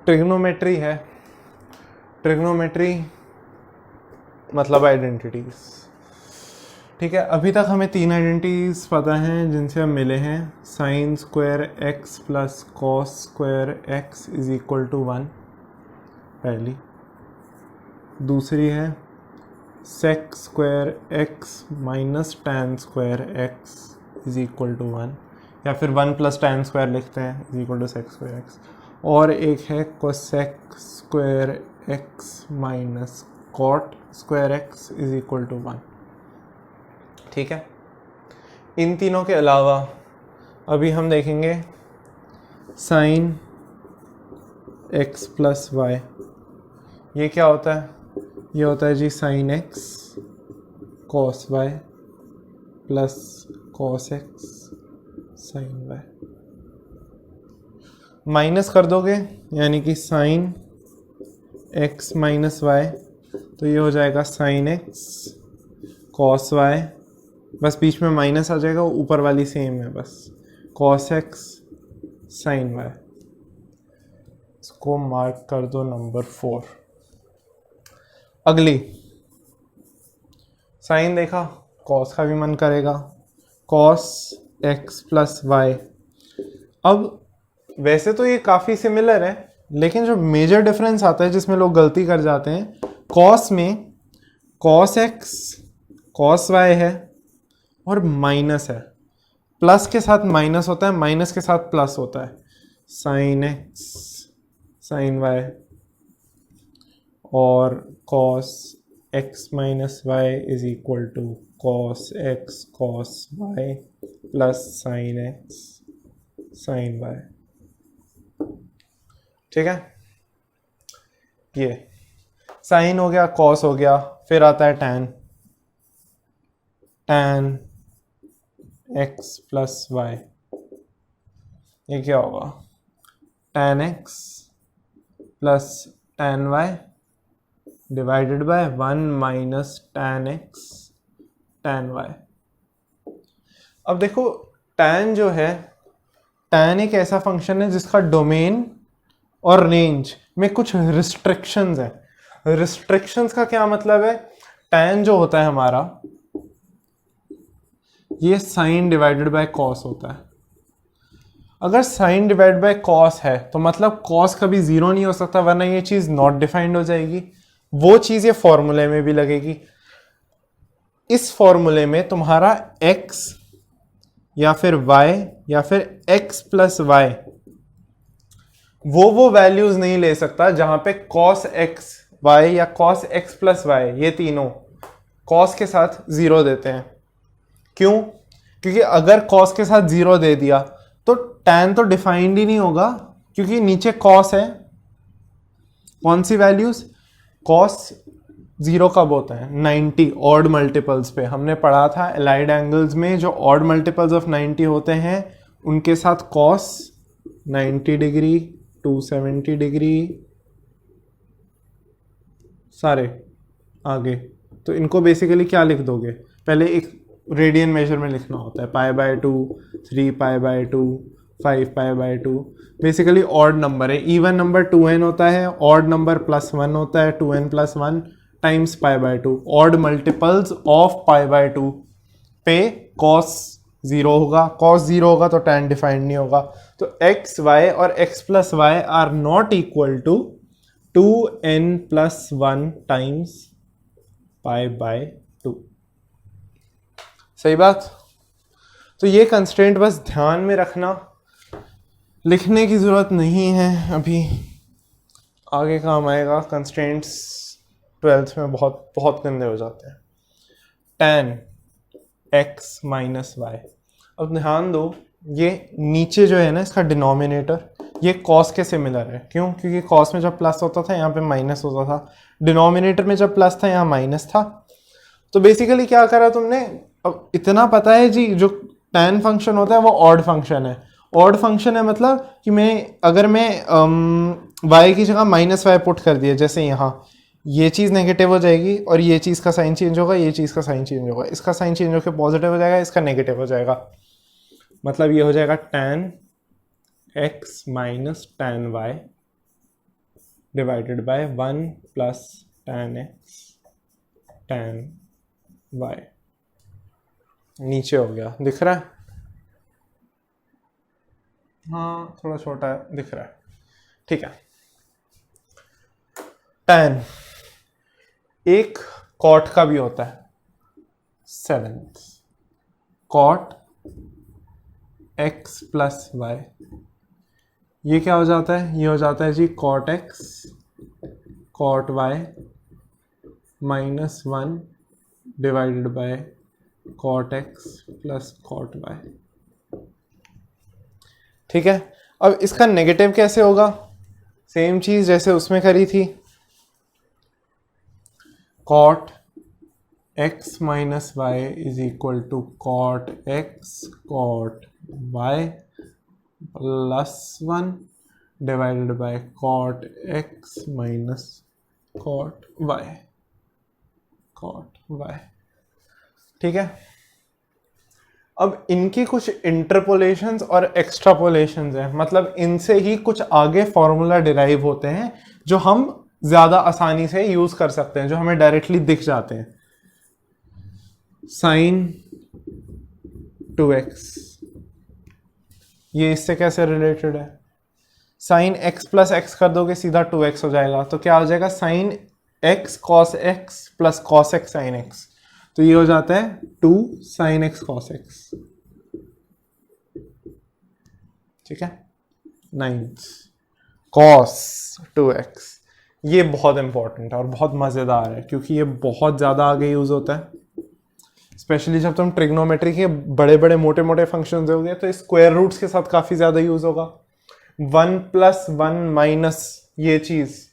Trigonometry है, trigonometry मतलब identities. ठीक है, अभी तक हमें 3 आइडेंटिटीज पता हैं जिनसे हम मिले हैं। Sine square x plus cos square x is equal to 1 पहली। दूसरी है sec square x minus tan square x is equal to 1, या फिर 1 प्लस टैन स्क्वायर लिखते हैं is equal to sec square x. और एक है cosec square x minus cot square x is equal to 1। ठीक है, इन तीनों के अलावा अभी हम देखेंगे साइन एक्स प्लस वाई। ये क्या होता है? ये होता है जी sine X cos Y plus cos X sine Y. Minus कर दोगे यानी कि साइन एक्स माइनस वाई, तो ये हो जाएगा साइन एक्स कॉस वाई, बस बीच में माइनस आ जाएगा, ऊपर वाली सेम है बस, कॉस एक्स साइन वाई। इसको मार्क कर दो नंबर 4। अगली साइन देखा, कॉस का भी मन करेगा, कॉस एक्स प्लस वाई। अब वैसे तो ये काफ़ी सिमिलर है, लेकिन जो मेजर डिफरेंस आता है जिसमें लोग गलती कर जाते हैं, कॉस में कॉस एक्स कॉस वाई है और माइनस है, प्लस के साथ माइनस होता है, माइनस के साथ प्लस होता है, साइन एक्स साइन वाई, और cos x minus y is equal to cos x cos Y plus sine x sine y. ठीक है, ये साइन हो गया, कॉस हो गया, फिर आता है tan, tan x plus y. ये क्या होगा? Tan x plus tan y divided by 1 minus tan x tan y. अब देखो, टैन जो है, टैन एक ऐसा फंक्शन है जिसका डोमेन और रेंज में कुछ रिस्ट्रिक्शंस है। रिस्ट्रिक्शंस का क्या मतलब है? टैन जो होता है हमारा, ये साइन डिवाइडेड बाय कॉस होता है। अगर साइन डिवाइड बाय कॉस है तो मतलब कॉस कभी जीरो नहीं हो सकता, वरना ये चीज नॉट डिफाइंड हो जाएगी। वो चीज ये फॉर्मूले में भी लगेगी। इस फॉर्मूले में तुम्हारा x या फिर y या फिर x प्लस वाई वो वैल्यूज नहीं ले सकता जहां पे cos x y या cos x प्लस वाई ये तीनों cos के साथ जीरो देते हैं। क्यों? क्योंकि अगर cos के साथ जीरो दे दिया तो tan तो डिफाइंड ही नहीं होगा, क्योंकि नीचे cos है। कौन सी वैल्यूज? cos जीरो कब होता है? 90 ऑड मल्टीपल्स पे। हमने पढ़ा था एलाइड एंगल्स में जो ऑड मल्टीपल्स ऑफ 90 होते हैं उनके साथ cos 90 डिग्री 270 डिग्री सारे आगे। तो इनको बेसिकली क्या लिख दोगे? पहले एक रेडियन मेजर में लिखना होता है, π/2 3 π/2 5 π/2। बेसिकली ऑड नंबर है। इवन नंबर 2n होता है, ऑड नंबर +1 होता है, 2n + 1 times π/2। Odd multiples of π/2 पे cos जीरो होगा। cos जीरो होगा तो tan डिफाइंड नहीं होगा। तो x y और x plus Y are not equal to 2n + 1 times π/2। सही बात? तो ये कंस्ट्रेंट बस ध्यान में रखना, लिखने की जरूरत नहीं है, अभी आगे काम आएगा। कंस्ट्रेंट्स 12th में बहुत बहुत गंदे हो जाते हैं। tan x minus y. अब ध्यान दो, ये नीचे जो है ना इसका डिनोमिनेटर, ये cos के सिमिलर है। क्यों? क्योंकि cos में जब प्लस होता था यहाँ पे माइनस होता था, डिनोमिनेटर में जब प्लस था यहाँ माइनस था। तो बेसिकली क्या करा तुमने? अब इतना पता है जी, जो tan फंक्शन होता है वो ऑड फंक्शन है। ऑड फंक्शन है मतलब कि अगर मैं y की जगह -y पुट कर दिया, जैसे यहाँ ये चीज़ नेगेटिव हो जाएगी और ये चीज़ का साइन चेंज होगा, ये चीज़ का साइन चेंज होगा, इसका साइन चेंज होकर पॉजिटिव हो जाएगा, इसका नेगेटिव हो जाएगा। मतलब ये हो जाएगा tan x minus tan y divided by 1 plus tan x tan y। नीचे हो गया, दिख रहा है? हाँ थोड़ा छोटा है, दिख रहा है, ठीक है। tan एक कॉट का भी होता है, 7th cot x plus y. ये क्या हो जाता है? ये हो जाता है जी cot x cot y minus 1 divided by cot x plus cot y। ठीक है, अब इसका नेगेटिव कैसे होगा? सेम चीज जैसे उसमें करी थी, cot x minus y is equal to cot x cot y plus 1 divided by cot x minus cot y। ठीक है, अब इनकी कुछ इंटरपोलेशंस और एक्स्ट्रापोलेशंस हैं, मतलब इनसे ही कुछ आगे फॉर्मूला डिराइव होते हैं जो हम ज्यादा आसानी से यूज कर सकते हैं, जो हमें डायरेक्टली दिख जाते हैं। साइन 2x, ये इससे कैसे रिलेटेड है? साइन x प्लस एक्स कर दोगे सीधा 2x हो जाएगा, तो क्या हो जाएगा? Sine x cos x plus cos x sine x, तो ये हो जाता है 2 साइन x कॉस x। ठीक है, 9th कॉस 2x, ये बहुत इंपॉर्टेंट है और बहुत मजेदार है क्योंकि ये बहुत ज्यादा आगे यूज होता है, स्पेशली जब तुम ट्रिग्नोमेट्री के बड़े बड़े मोटे मोटे फंक्शन दोगे तो स्क्वायर रूट्स के साथ काफी ज्यादा यूज होगा। 1 प्लस 1 माइनस, ये चीज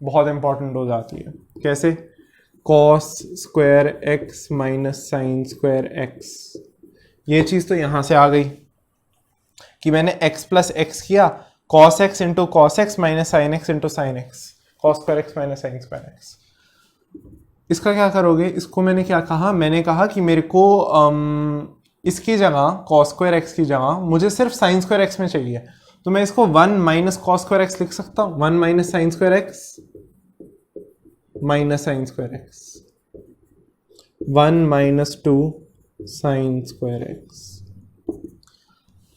बहुत इंपॉर्टेंट हो जाती है। कैसे? Cos square x minus sign square x, ये चीज तो यहां से आ गई कि मैंने x प्लस एक्स किया, cos x into cos x minus sine x into sine X, cos square x minus sign square x. इसका क्या करोगे? इसको मैंने क्या कहा? मैंने कहा कि मेरे को इसकी जगह कॉस स्क्वायर एक्स की जगह मुझे सिर्फ साइन स्क्वायर एक्स में चाहिए, तो मैं इसको 1 माइनस कॉस स्क्वायर एक्स लिख सकता हूं, 1 minus sign square x minus sign square x, 1 minus 2 sign square x.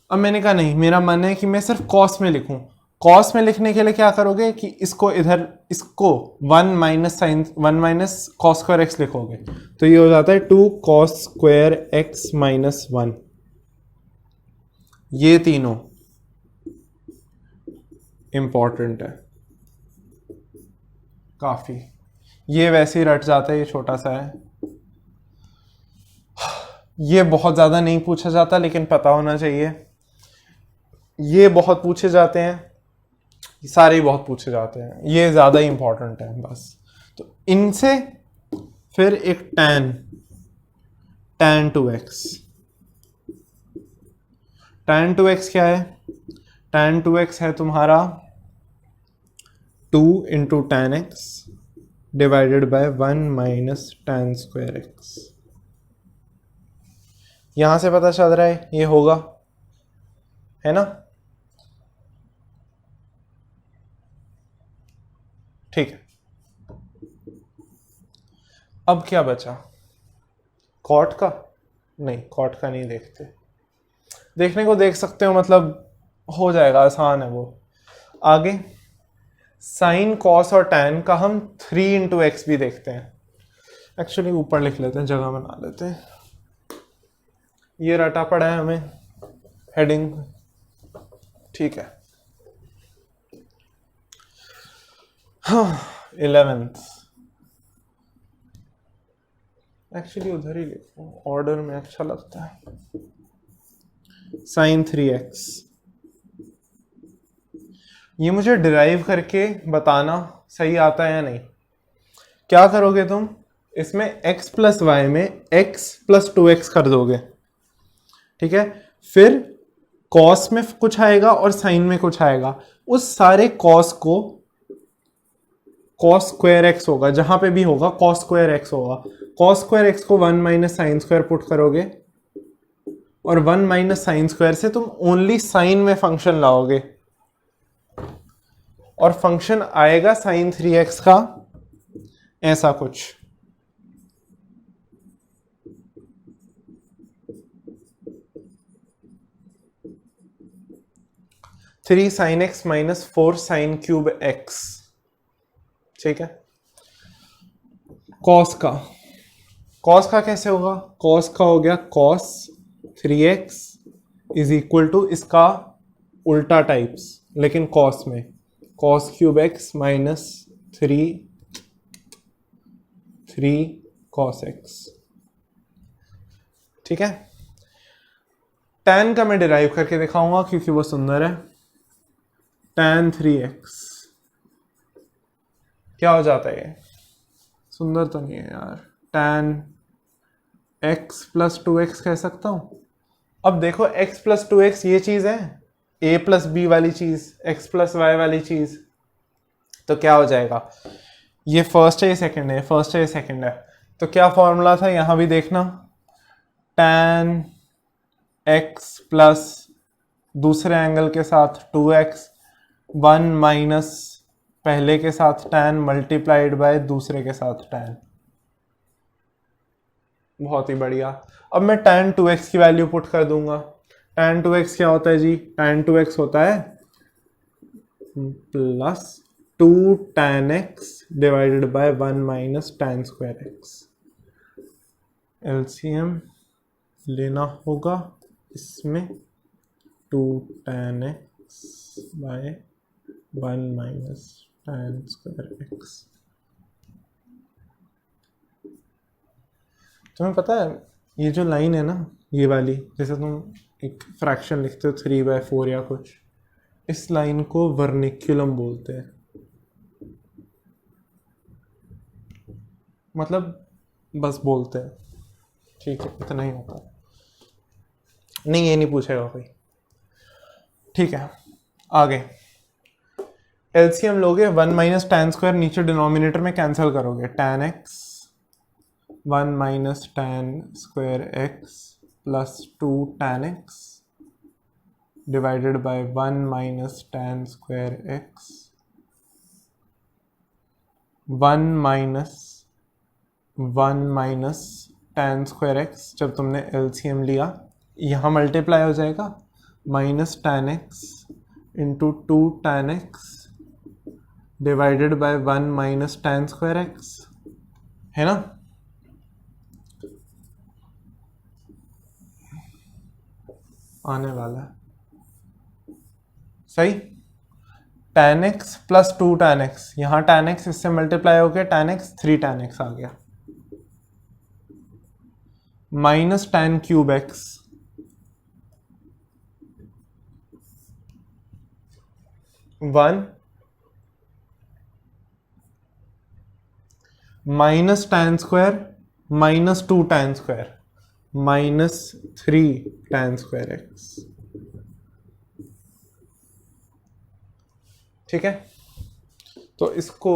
अब मैंने कहा नहीं, मेरा मन है कि मैं सिर्फ कॉस में लिखूं। कॉस में लिखने के लिए क्या करोगे कि इसको इधर, इसको 1 minus sine 1 minus cos square x लिखोगे, तो ये हो जाता है 2 कॉस स्क्वायर एक्स माइनस 1। ये तीनों इंपॉर्टेंट है काफी, ये वैसे ही रट जाता है, ये छोटा सा है, ये बहुत ज्यादा नहीं पूछा जाता लेकिन पता होना चाहिए। ये बहुत पूछे जाते हैं, सारे ही बहुत पूछे जाते हैं, ये ज्यादा ही इंपॉर्टेंट है बस। तो इनसे फिर एक tan 2x, tan 2x क्या है? tan 2x है तुम्हारा 2 into tan x divided by 1 minus tan square x। यहां से पता चल रहा है ये होगा, है ना? ठीक है, अब क्या बचा? कॉट का? नहीं, कॉट का नहीं देखते, देखने को देख सकते हो, मतलब हो जाएगा, आसान है वो। आगे साइन कॉस और टैन का हम 3 इंटू एक्स भी देखते हैं। एक्चुअली ऊपर लिख लेते हैं, जगह बना लेते हैं, ये रटा पड़ा है हमें हेडिंग। ठीक है, हाँ 11th, एक्चुअली उधर ही लिखो, ऑर्डर में अच्छा लगता है। साइन 3x, ये मुझे डिराइव करके बताना सही आता है या नहीं। क्या करोगे तुम? इसमें x प्लस वाई में x प्लस 2x कर दोगे, ठीक है? फिर कॉस में कुछ आएगा और साइन में कुछ आएगा, उस सारे कॉस को कॉस स्क्वायर एक्स होगा, जहां पे भी होगा कॉस स्क्वायर एक्स होगा। कॉस स्क्वायर एक्स को 1 माइनस साइन स्क्वायर पुट करोगे और 1 माइनस साइन स्क्वायर से तुम ओनली साइन में फंक्शन लाओगे और फंक्शन आएगा sin 3x का ऐसा कुछ। Three sign x minus 4 sine cube x, ठीक है। कॉस का कैसे होगा? कॉस का हो गया cos 3x is equal to इसका उल्टा टाइप्स, लेकिन कॉस में cos cube x minus 3 cos x, ठीक है। tan का मैं डिराइव करके दिखाऊंगा क्योंकि वो सुंदर है। tan 3x क्या हो जाता है? ये सुंदर तो नहीं है यार। tan x प्लस 2x कह सकता हूं। अब देखो x प्लस 2x ये चीज है, a प्लस बी वाली चीज, x प्लस वाई वाली चीज, तो क्या हो जाएगा? ये फर्स्ट है, ये सेकंड है, फर्स्ट है, ये सेकंड है। तो क्या फॉर्मूला था यहां भी देखना, tan x प्लस दूसरे एंगल के साथ 2x 1 माइनस पहले के साथ tan मल्टीप्लाइड बाय दूसरे के साथ tan। बहुत ही बढ़िया। अब मैं tan 2x की वैल्यू पुट कर दूंगा। tan 2x क्या होता है जी? tan 2x होता है plus 2 tan x divided by 1 minus tan square x। LCM लेना होगा इसमें, 2 tan x by 1 minus tan square x। तुम्हें पता है ये जो लाइन है ना, ये वाली, जैसे तुम एक फ्रैक्शन लिखते हो 3/4 या कुछ, इस लाइन को वर्निक्यूलम बोलते हैं। मतलब बस बोलते हैं, ठीक है, इतना ही होता है। नहीं, ये नहीं पूछेगा कोई, ठीक है। आगे एलसीएम लोगे, 1 माइनस tan स्क्वायर नीचे डिनोमिनेटर में कैंसिल करोगे, tan x 1 minus tan square x plus 2 tan x divided by 1 minus tan square x 1 minus tan square x। जब तुमने एलसीएम लिया यहाँ मल्टीप्लाई हो जाएगा, minus tan x into 2 tan x divided by 1 minus tan square x, है ना। आने वाला है सही। tan x plus 2 tan x, यहां tan x इससे मल्टीप्लाई हो गया, tan x 3 tan x आ गया, minus tan cube x 1 minus tan square minus 2 tan square minus 3 tan square x, ठीक है। तो इसको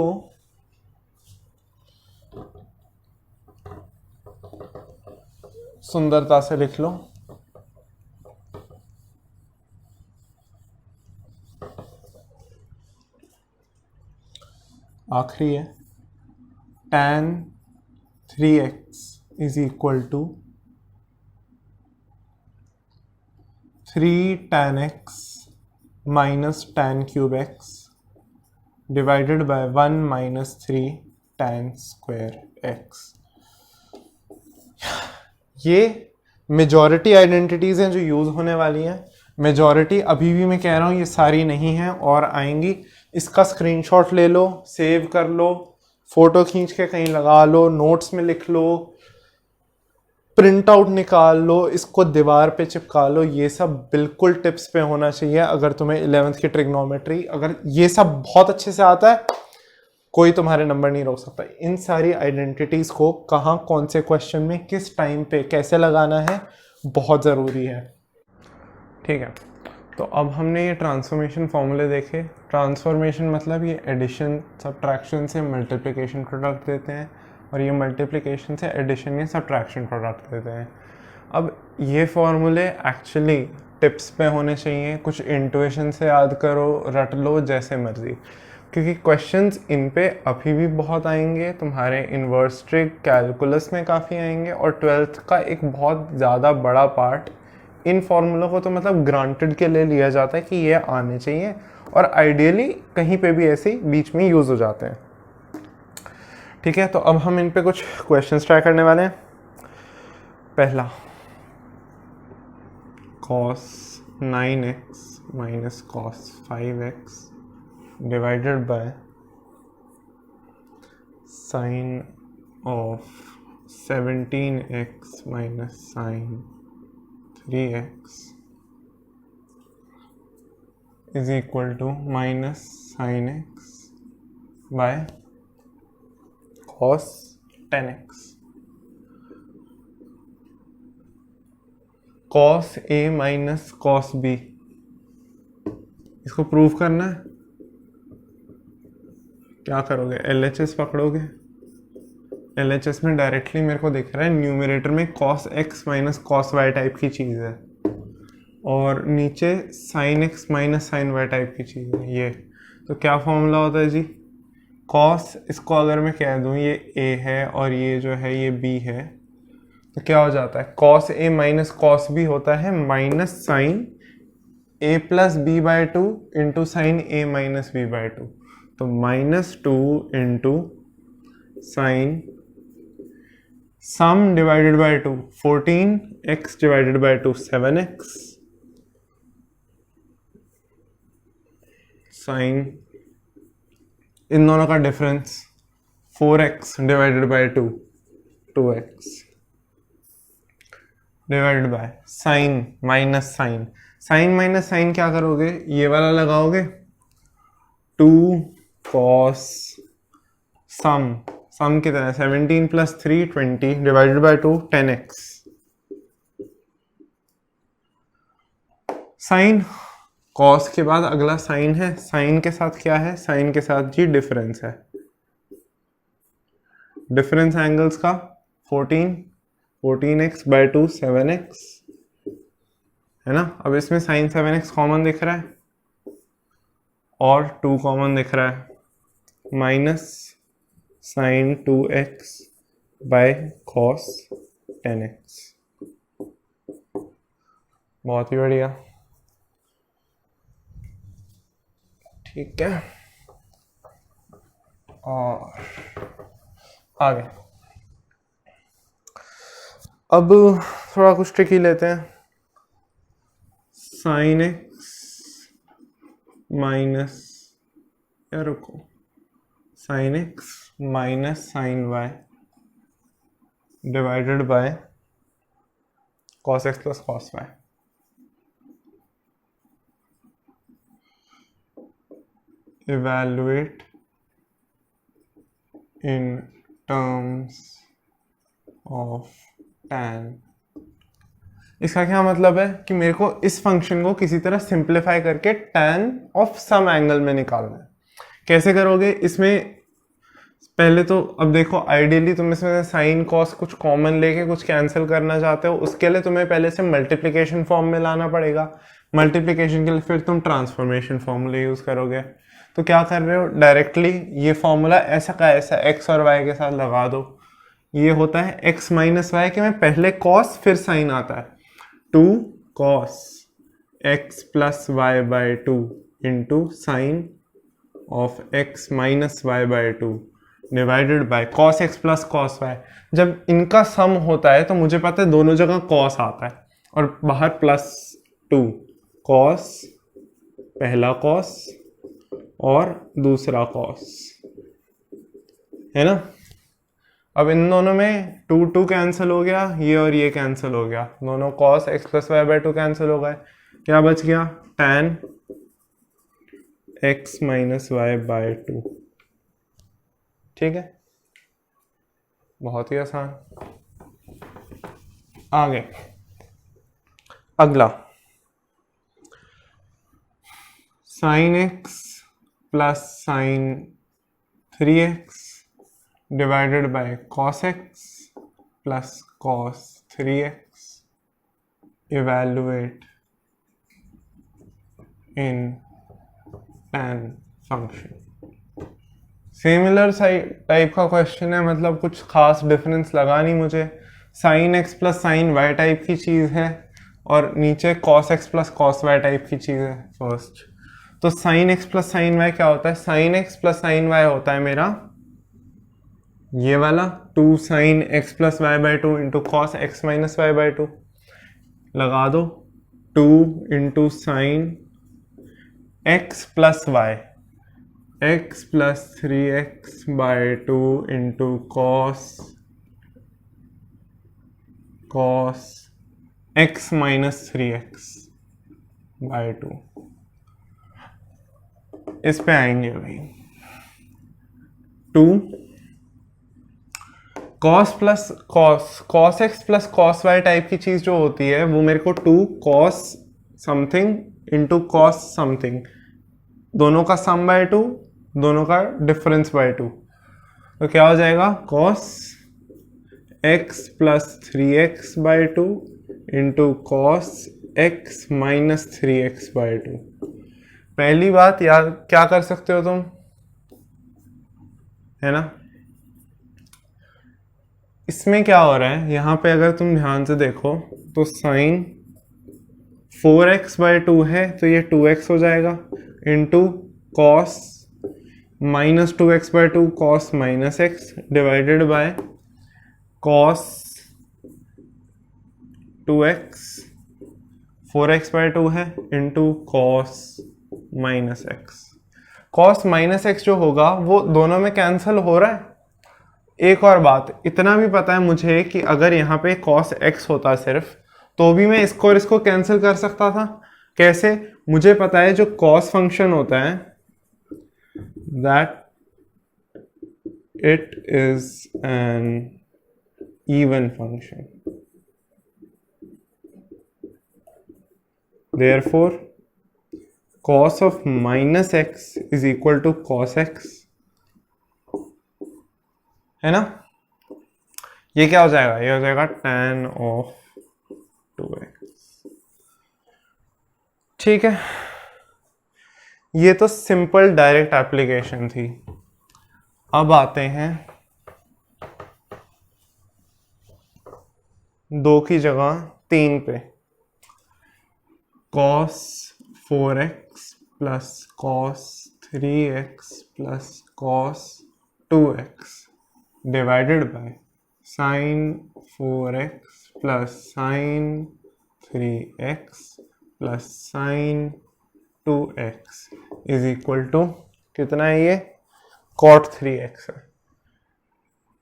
सुंदरता से लिख लो, आखिरी है tan 3x is equal to 3 tan x minus tan cube x divided by 1 minus 3 tan square x। ये मेजॉरिटी आइडेंटिटीज हैं जो यूज होने वाली हैं। मेजॉरिटी अभी भी मैं कह रहा हूँ ये सारी नहीं है और आएंगी। इसका स्क्रीनशॉट ले लो, सेव कर लो, फोटो खींच के कहीं लगा लो, नोट्स में लिख लो, प्रिंट आउट निकाल लो, इसको दीवार पे चिपका लो। ये सब बिल्कुल टिप्स पे होना चाहिए। अगर तुम्हें 11th की ट्रिग्नोमेट्री, अगर ये सब बहुत अच्छे से आता है, कोई तुम्हारे नंबर नहीं रोक सकता। इन सारी आइडेंटिटीज को कहाँ, कौन से क्वेश्चन में, किस टाइम पे कैसे लगाना है, बहुत ज़रूरी है, ठीक है। तो अब हमने ये ट्रांसफॉर्मेशन फॉर्मूले देखे। ट्रांसफॉर्मेशन मतलब ये एडिशन सब्ट्रैक्शन से मल्टीप्लिकेशन प्रोडक्ट देते हैं, और ये मल्टीप्लिकेशन से एडिशन या सब्ट्रैक्शन प्रोडक्ट देते हैं। अब ये फॉर्मूले एक्चुअली टिप्स पे होने चाहिए, कुछ इंट्यूशन से याद करो, रट लो, जैसे मर्जी। क्योंकि क्वेश्चंस इन पे अभी भी बहुत आएंगे, तुम्हारे इन्वर्स ट्रिक कैलकुलस में काफ़ी आएंगे, और ट्वेल्थ का एक बहुत ज़्यादा बड़ा पार्ट इन फॉर्मूलों को तो मतलब ग्रांटेड के लिए लिया जाता है कि ये आने चाहिए, और आइडियली कहीं पे भी ऐसे ही बीच में यूज़ हो जाते हैं। ठीक है, तो अब हम इन पे कुछ क्वेश्चंस ट्राई करने वाले हैं। पहला, cos 9x minus cos 5x divided by sin of 17x minus sin 3x is equal to minus sin x by cos 10x. cos a minus cos b, इसको प्रूव करना है। क्या करोगे, LHS पकड़ोगे। LHS में डायरेक्टली मेरे को दिख रहा है न्यूमरेटर में cos x minus cos y type की चीज़ है, और नीचे sin x minus sin y type की चीज़ है ये। तो क्या फॉर्मूला होता है जी, cos, इसको अगर मैं कह दूँ ये a है और ये जो है ये b है, तो क्या हो जाता है, cos a minus cos b होता है minus sine a plus b by two into sine a minus b by two. तो -2 into sine sum divided by 2 14x divided by 2 7x sine इन दोनों का difference 4x divided by 2 2x divided by sine minus sine. Sine minus sine क्या करोगे, ये वाला लगाओगे 2 cos सम कितना है 17 plus 3 20 divided by 2 10x sine. cos के बाद अगला साइन है, साइन के साथ क्या है, साइन के साथ जी डिफरेंस है, डिफरेंस एंगल्स का 14x बाई 2 7x है ना। अब इसमें साइन 7x कॉमन दिख रहा है और 2 कॉमन दिख रहा है, minus sign 2x bye cos 10x। बहुत ही बढ़िया, ठीक है। और आगे अब थोड़ा कुछ ट्रिकी लेते हैं। साइन एक्स माइनस, या रुको, sine x minus sine y divided by cos x plus cos y. Evaluate in terms of tan। इसका क्या मतलब है कि मेरे को इस फंक्शन को किसी तरह सिंप्लीफाई करके tan ऑफ सम एंगल में निकालना है। कैसे करोगे, इसमें पहले तो अब देखो, आइडियली तुम इसमें साइन कॉस कुछ कॉमन लेके कुछ कैंसिल करना चाहते हो, उसके लिए तुम्हें पहले से मल्टीप्लिकेशन फॉर्म में लाना पड़ेगा। मल्टीप्लिकेशन के लिए फिर तुम ट्रांसफॉर्मेशन फॉर्मूला यूज करोगे। तो क्या कर रहे हो, डायरेक्टली ये फॉर्मूला ऐसा का ऐसा एक्स और वाई के साथ लगा दो। ये होता है x माइनस वाई के में पहले cos फिर साइन आता है, 2 cos x plus y by 2 into sine of x minus y by 2 divided by cos x plus cos y। जब इनका सम होता है तो मुझे पता है दोनों जगह cos आता है और बाहर प्लस 2 cos, पहला cos और दूसरा cos, है ना। अब इन दोनों में 2 कैंसिल हो गया, ये और ये कैंसिल हो गया, दोनों cos x plus y by 2 cancel हो गए, क्या बच गया tan x minus y by 2। ठीक है, बहुत ही आसान। आगे अगला, sine x plus sine 3x divided by cos x plus cos 3x evaluate in tan function. Similar type का क्वेश्चन है, मतलब कुछ खास डिफरेंस लगा नहीं मुझे। Sine x plus sine y type की चीज़ है और नीचे cos x plus cos Y type की चीज़ है फर्स्ट। तो sine x plus sine y क्या होता है? Sine x plus sine y होता है मेरा ये वाला 2 sine x plus y by 2 into cos x minus y by 2। लगा दो 2 into sine x plus y x plus 3x by 2 into cos x minus 3x by 2। इस पे आएंगे भाई 2 cos plus cos x plus cos Y type की चीज जो होती है वो मेरे को 2 cos something into cos something, दोनों का सम बाय 2, दोनों का डिफरेंस बाय 2। तो क्या हो जाएगा? Cos x plus 3x by 2 into cos x minus 3x by 2। पहली बात यार क्या कर सकते हो तुम, है ना? इसमें क्या हो रहा है यहाँ पे अगर तुम ध्यान से देखो तो साइन 4x बाई 2 है तो ये 2x हो जाएगा into cos minus 2x by 2 cos minus x divided by cos 2x 4x by 2 है into cos minus x. Cos minus x जो होगा वो दोनों में कैंसिल हो रहा है। एक और बात इतना भी पता है मुझे कि अगर यहाँ पे कॉस एक्स होता सिर्फ तो भी मैं इसको और इसको कैंसिल कर सकता था। कैसे? मुझे पता है जो कॉस फंक्शन होता है that it is an even function, therefore cos of minus x is equal to cos x, है ना? ये क्या हो जाएगा? ये हो जाएगा tan of 2x। ठीक है, ये तो सिंपल डायरेक्ट एप्लीकेशन थी। अब आते हैं 2 की जगह 3 पे। cos 4x plus cos 3x plus cos 2x divided by sin 4x plus sin 3x plus sin 2x is equal to कितना है? ये cot 3x है।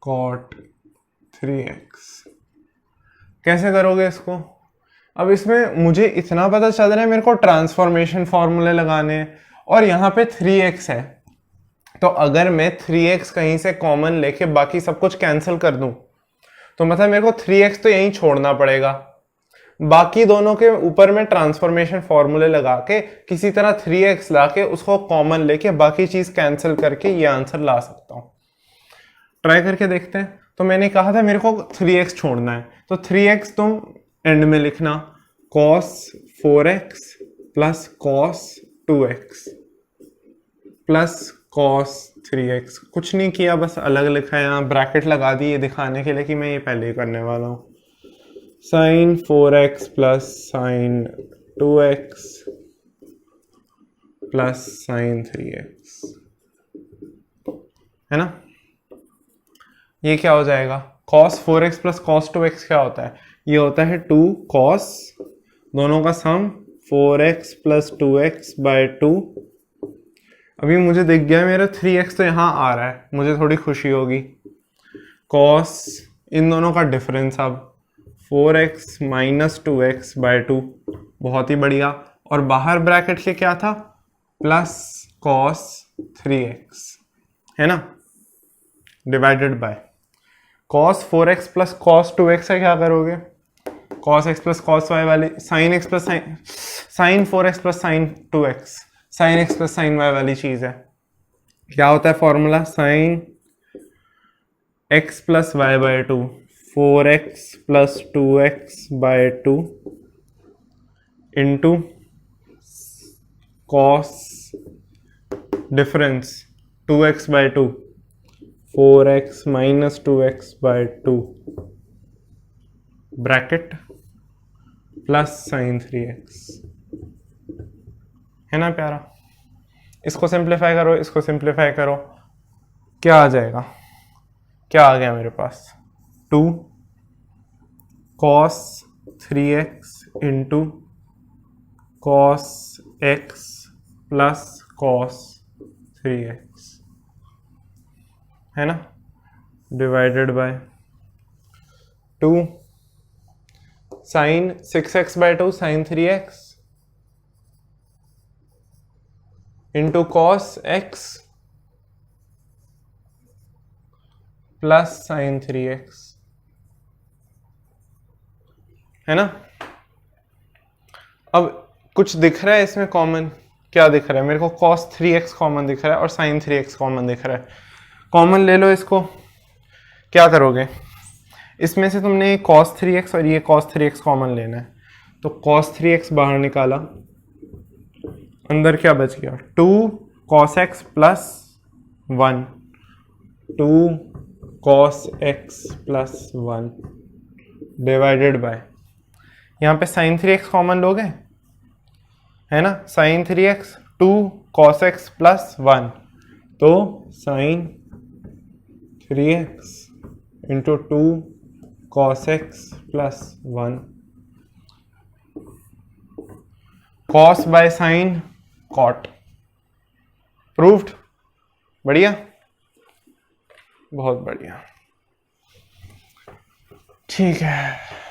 cot 3x कैसे करोगे इसको? अब इसमें मुझे इतना पता चल रहा है मेरे को ट्रांसफॉर्मेशन फॉर्मूले लगाने हैं और यहाँ पे 3x है, तो अगर मैं 3x कहीं से कॉमन लेके बाकी सब कुछ कैंसिल कर दूं तो मतलब मेरे को 3x तो यहीं छोड़ना पड़ेगा। बाकी दोनों के ऊपर में ट्रांसफॉर्मेशन फॉर्मूले लगा के किसी तरह 3x ला के उसको कॉमन लेके बाकी चीज कैंसिल करके ये आंसर ला सकता हूं। ट्राई करके देखते हैं। तो मैंने कहा था मेरे को 3x छोड़ना है, तो 3x तुम एंड में लिखना cos 4x plus cos 2x plus cos 3x। कुछ नहीं किया, बस अलग लिखा है, यहाँ ब्रैकेट लगा दी ये दिखाने के लिए कि मैं ये पहले ही करने वाला हूँ। sin 4x plus sin 2x plus sin 3x, है ना? ये क्या हो जाएगा? cos 4x plus cos 2x क्या होता है? ये होता है 2 cos, दोनों का सम 4x प्लस 2x बाय 2। अभी मुझे दिख गया मेरा 3x तो यहाँ आ रहा है, मुझे थोड़ी खुशी होगी। cos इन दोनों का डिफरेंस अब 4x माइनस 2x बाय 2, बहुत ही बढ़िया। और बाहर ब्रैकेट के क्या था? प्लस cos 3x, है ना? Divided by cos 4x plus cos 2x है, क्या करोगे? cos x plus cos y वाली sin x plus sin 4x plus sin 2x sin x plus sin y वाली चीज है। क्या होता है formula? sin x plus y by 2 4x plus 2x by 2 into cos difference 2x by 2, 4x minus 2x by 2 bracket plus sine 3x, है ना प्यारा। इसको सिंप्लीफाई करो, इसको सिंप्लीफाई करो, क्या आ जाएगा, क्या आ गया मेरे पास, 2 cos 3x into cos x plus cos 3x, है ना, divided by 2 sine 6x by 2 sine 3x into cos x plus sine 3x, है ना। अब कुछ दिख रहा है इसमें कॉमन, क्या दिख रहा है मेरे को, cos 3x कॉमन दिख रहा है और sin 3x कॉमन दिख रहा है। कॉमन ले लो इसको, क्या करोगे, इसमें से तुमने cos 3x और ये cos 3x कॉमन लेना है, तो cos 3x बाहर निकाला, अंदर क्या बच गया, 2 cos x plus 1, 2 cos x plus 1 divided bye, यहाँ पे sin 3x कॉमन लोगे, है ना, sin 3x 2 cos x plus 1, तो sin 3x into 2 cos x plus 1, cos by sin cot, proved, बढ़िया, बहुत बढ़िया, ठीक है।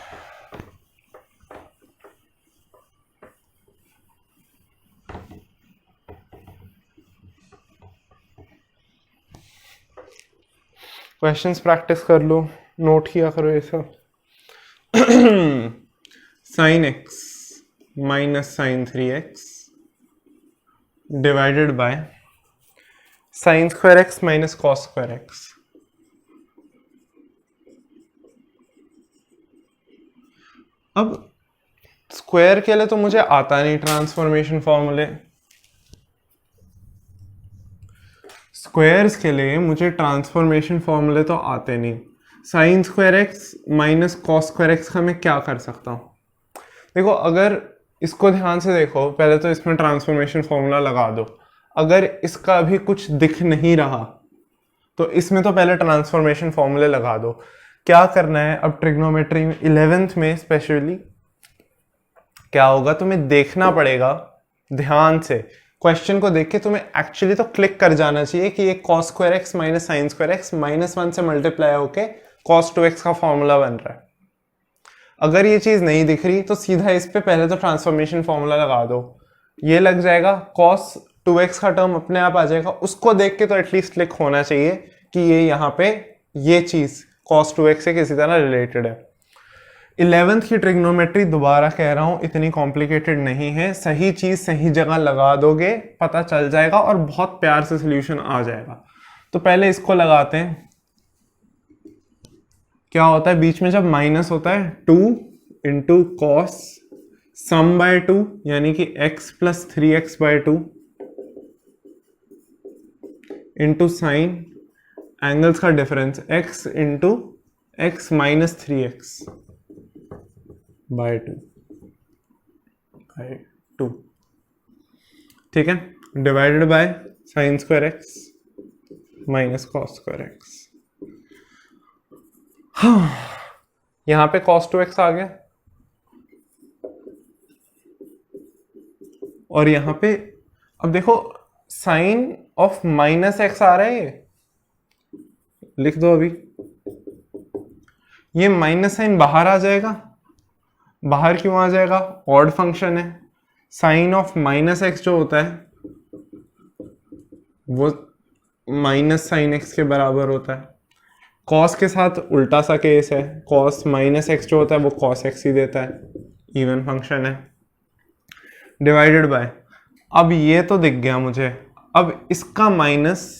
क्वेश्चंस प्रैक्टिस कर लो, नोट किया करो ये सब। Sine x minus sine 3x divided by sine square x minus cos square x. अब स्क्वायर के लिए तो मुझे आता नहीं ट्रांसफॉर्मेशन फॉर्मूले, स्क्वायर्स के लिए मुझे ट्रांसफॉर्मेशन फॉर्मूले तो आते नहीं। Sign square x minus cos square x का मैं क्या कर सकता हूँ, देखो अगर इसको ध्यान से देखो, पहले तो इसमें ट्रांसफॉर्मेशन फॉर्मूला लगा दो, अगर इसका अभी कुछ दिख नहीं रहा तो इसमें तो पहले ट्रांसफॉर्मेशन फॉर्मूले लगा दो। क्या करना है अब ट्रिग्नोमेट्री में 11th में स्पेशली क्या होगा, तुम्हें देखना पड़ेगा ध्यान से, क्वेश्चन को देख के तुम्हें एक्चुअली तो क्लिक कर जाना चाहिए कि ये cos square x minus sign square x minus 1 से मल्टीप्लाई होके cos 2x का फॉर्मूला बन रहा है। अगर ये चीज नहीं दिख रही तो सीधा इस पे पहले तो ट्रांसफॉर्मेशन फॉर्मूला लगा दो, ये लग जाएगा, cos 2x का टर्म अपने आप आ जाएगा, उसको देख के तो एटलीस्ट क्लिक होना चाहिए कि ये यहाँ पे ये चीज cos 2x से किसी तरह रिलेटेड है। 11th की ट्रिग्नोमेट्री दोबारा कह रहा हूं इतनी कॉम्प्लिकेटेड नहीं है, सही चीज सही जगह लगा दोगे पता चल जाएगा और बहुत प्यार से सोल्यूशन आ जाएगा। तो पहले इसको लगाते हैं, क्या होता है बीच में जब माइनस होता है 2 इंटू कॉस सम बाय 2 यानी कि x plus 3x by 2 into sine angles का difference x into x minus 3x by 2, ठीक है, divided by sine square x minus cos square X. यहां पे cos 2x आ गया और यहां पे अब देखो साइन ऑफ माइनस एक्स आ रहा है, ये लिख दो अभी, ये माइनस साइन बाहर आ जाएगा, बाहर क्यों आ जाएगा, ऑड फंक्शन है, साइन ऑफ माइनस एक्स जो होता है वो माइनस साइन एक्स के बराबर होता है, कॉस के साथ उल्टा सा केस है, कॉस माइनस एक्स जो होता है वो कॉस एक्स ही देता है, इवन फंक्शन है, डिवाइडेड बाय, अब ये तो दिख गया मुझे, अब इसका माइनस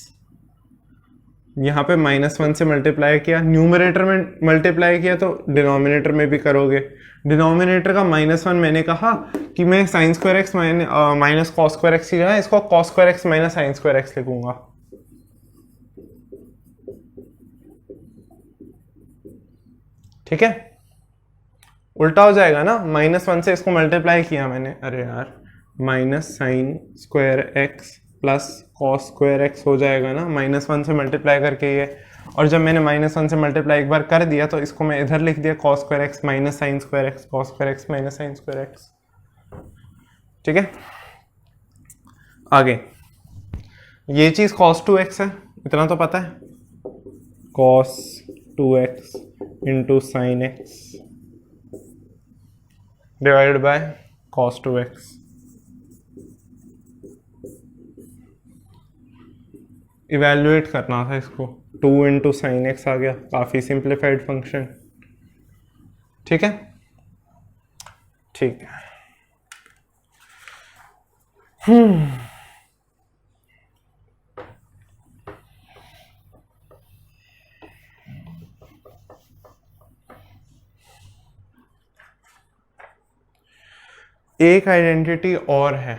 यहाँ पे -1 से मल्टीप्लाई किया, न्यूमरेटर में मल्टीप्लाई किया तो डिनोमिनेटर में भी करोगे, डिनोमिनेटर का -1 मैंने कहा कि मैं sign square x minus cos square x की जगह इसको cos square x minus sign square x लिखूंगा, ठीक है, उल्टा हो जाएगा ना, -1 से इसको मल्टीप्लाई किया मैंने, अरे यार, minus sign square x plus cos square x हो जाएगा ना, -1 से मल्टीप्लाई करके ये, और जब मैंने -1 से मल्टीप्लाई एक बार कर दिया तो इसको मैं इधर लिख दिया cos square x minus sign square x, cos square x minus sign square x. ठीक है, आगे ये चीज cos 2x है, इतना तो पता है, cos 2x into sine x divided by cos 2x। Evaluate करना था इसको, 2 इंटू साइन एक्स आ गया, काफी सिंप्लीफाइड फंक्शन। ठीक है, ठीक है। एक आइडेंटिटी और है,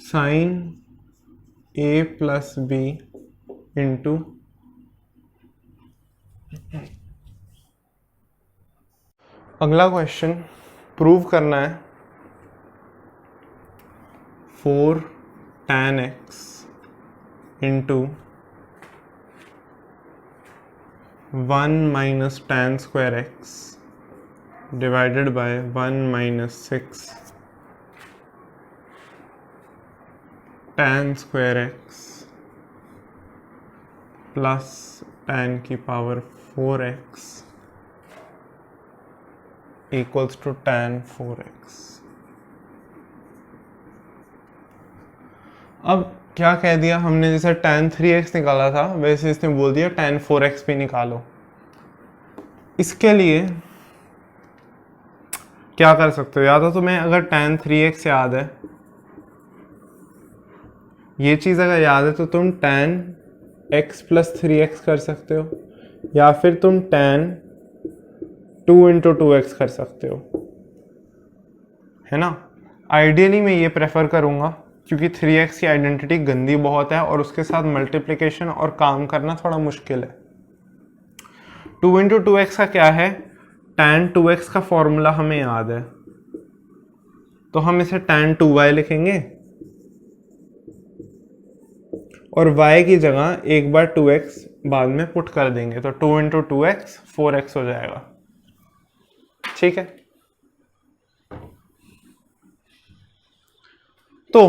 sine A plus B into अगला क्वेश्चन प्रूव करना है 4 tan x into 1 minus tan square x divided by 1 minus 6 tan square x plus tan की power 4x equals to tan 4x। अब क्या कह दिया हमने, जैसे tan 3x निकाला था वैसे इसने बोल दिया tan 4x भी निकालो। इसके लिए क्या कर सकते हो, या तो तुम्हें अगर tan 3x याद है, ये चीज़ अगर याद है तो तुम tan x प्लस 3x कर सकते हो, या फिर तुम tan 2 इंटू 2x कर सकते हो, है ना। आइडियली मैं ये प्रेफर करूँगा क्योंकि 3x की आइडेंटिटी गंदी बहुत है और उसके साथ मल्टीप्लिकेशन और काम करना थोड़ा मुश्किल है। 2 इंटू 2x का क्या है, tan 2x का फॉर्मूला हमें याद है, तो हम इसे tan 2y लिखेंगे और y की जगह एक बार 2x बाद में पुट कर देंगे, तो 2 इंटू 2x 4x हो जाएगा। ठीक है, तो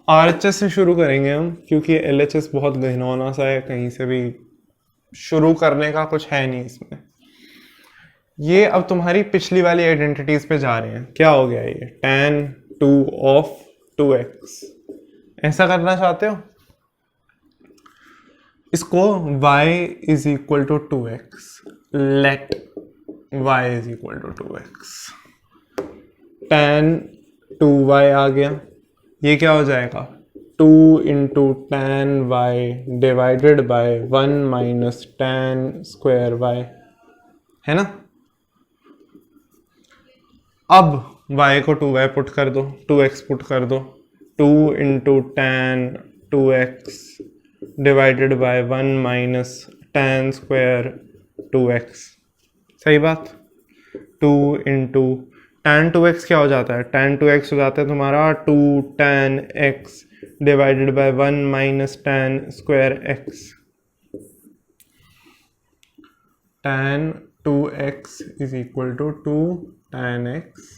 RHS से शुरू करेंगे हम, क्योंकि LHS बहुत घिनौना सा है, कहीं से भी शुरू करने का कुछ है नहीं इसमें। ये अब तुम्हारी पिछली वाली आइडेंटिटीज पे जा रहे हैं। क्या हो गया ये, tan 2 ऑफ 2x, ऐसा करना चाहते हो। इसको y is equal to 2x, let y is equal to 2x, tan 2y आ गया, ये क्या हो जाएगा 2 into tan y divided by 1 minus tan square y, है ना। अब y को 2y पुट कर दो, 2x पुट कर दो, 2 into tan 2x divided by 1 minus tan square 2x, सही बात। 2 इंटू tan 2x क्या हो जाता है, tan 2x हो जाता है तुम्हारा 2 tan x divided by 1 minus tan square x, tan 2x is equal to 2 tan x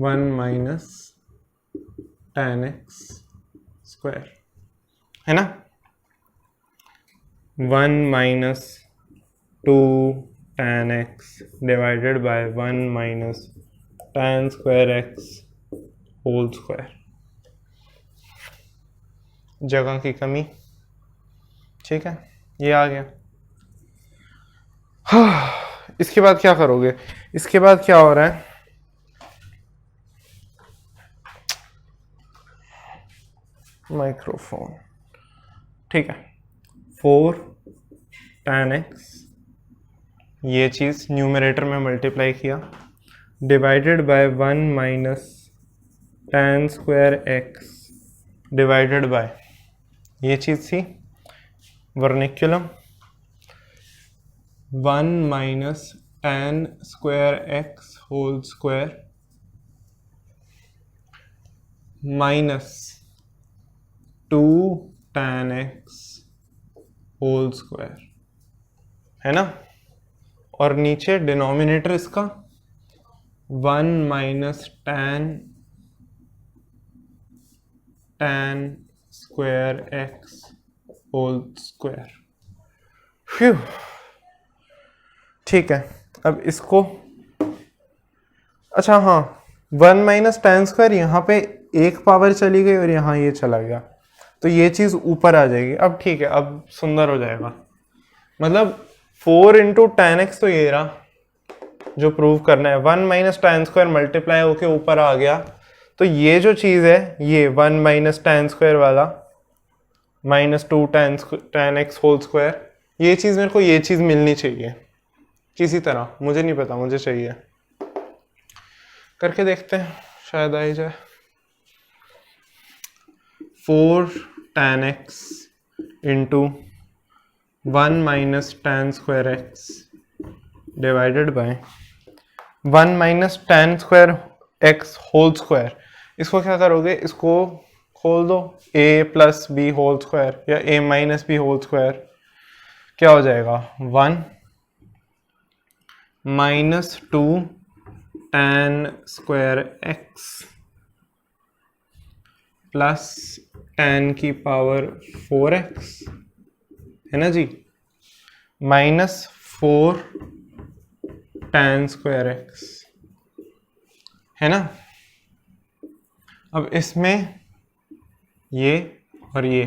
1 minus tan x square, है ना। 1 minus 2 tan x divided by 1 minus tan square x whole square, जगह की कमी। ठीक है, ये आ गया। इसके बाद क्या करोगे, इसके बाद क्या हो रहा है, माइक्रोफोन, ठीक है। 4 tan x, ये चीज न्यूमरेटर में मल्टीप्लाई किया, divided by 1 minus tan square x divided by, ये चीज़ थी, वर्निकुलम 1 minus tan square x whole square minus 2 tan x whole square, है ना। और नीचे डिनोमिनेटर इसका 1 minus tan square x whole square. Phew, ठीक है। अब इसको, अच्छा हाँ, 1 माइनस tan स्क्वायर, यहाँ पे एक पावर चली गई और यहाँ ये चला गया, तो ये चीज ऊपर आ जाएगी। अब ठीक है, अब सुंदर हो जाएगा। मतलब 4 इंटू tan x तो ये रहा जो प्रूव करना है। 1 माइनस tan स्क्वायर मल्टीप्लाई होके ऊपर आ गया, तो ये जो चीज है ये 1 माइनस tan स्क्वायर वाला minus 2 tan x whole square, ये चीज मेरे को, ये चीज मिलनी चाहिए किसी तरह, मुझे नहीं पता, मुझे चाहिए। करके देखते हैं, शायद आ ही जाए। 4 tan x into 1 minus tan square x divided by 1 minus tan square x whole square. इसको क्या करोगे, इसको खोल दो, a plus B whole square या a minus B whole square, क्या हो जाएगा 1 minus 2 tan square x plus tan की पावर 4x, है ना जी, माइनस 4 tan स्क्वायर x, है ना। अब इसमें ये और ये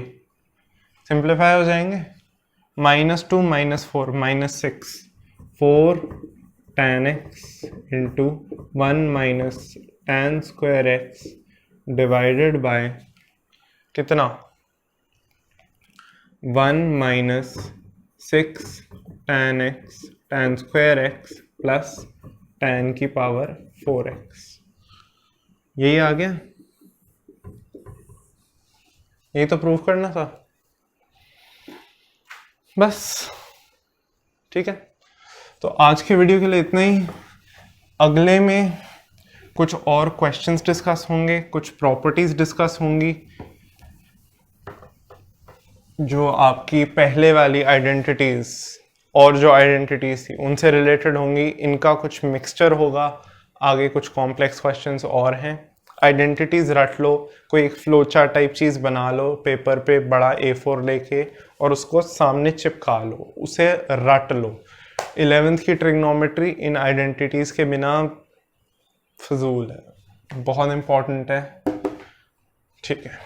सिंप्लीफाई हो जाएंगे, minus 2 minus 4 minus 6, 4 tan x into 1 minus tan square x divided bye कितना, 1 minus 6 tan x tan square x plus tan की पावर 4x। यही आ गया, यही तो प्रूफ करना था बस। ठीक है, तो आज के वीडियो के लिए इतना ही। अगले में कुछ और क्वेश्चंस डिस्कस होंगे, कुछ प्रॉपर्टीज डिस्कस होंगी जो आपकी पहले वाली आइडेंटिटीज और जो आइडेंटिटीज थी उनसे रिलेटेड होंगी। इनका कुछ मिक्सचर होगा, आगे कुछ कॉम्प्लेक्स क्वेश्चंस और हैं। आइडेंटिटीज रट लो, कोई एक फ्लो चार्ट टाइप चीज बना लो पेपर पे बड़ा A4 लेके और उसको सामने चिपका लो, उसे रट लो। 11th की ट्रिग्नोमेट्री इन आइडेंटिटीज के बिना फजूल है, बहुत इंपॉर्टेंट है। ठीक है।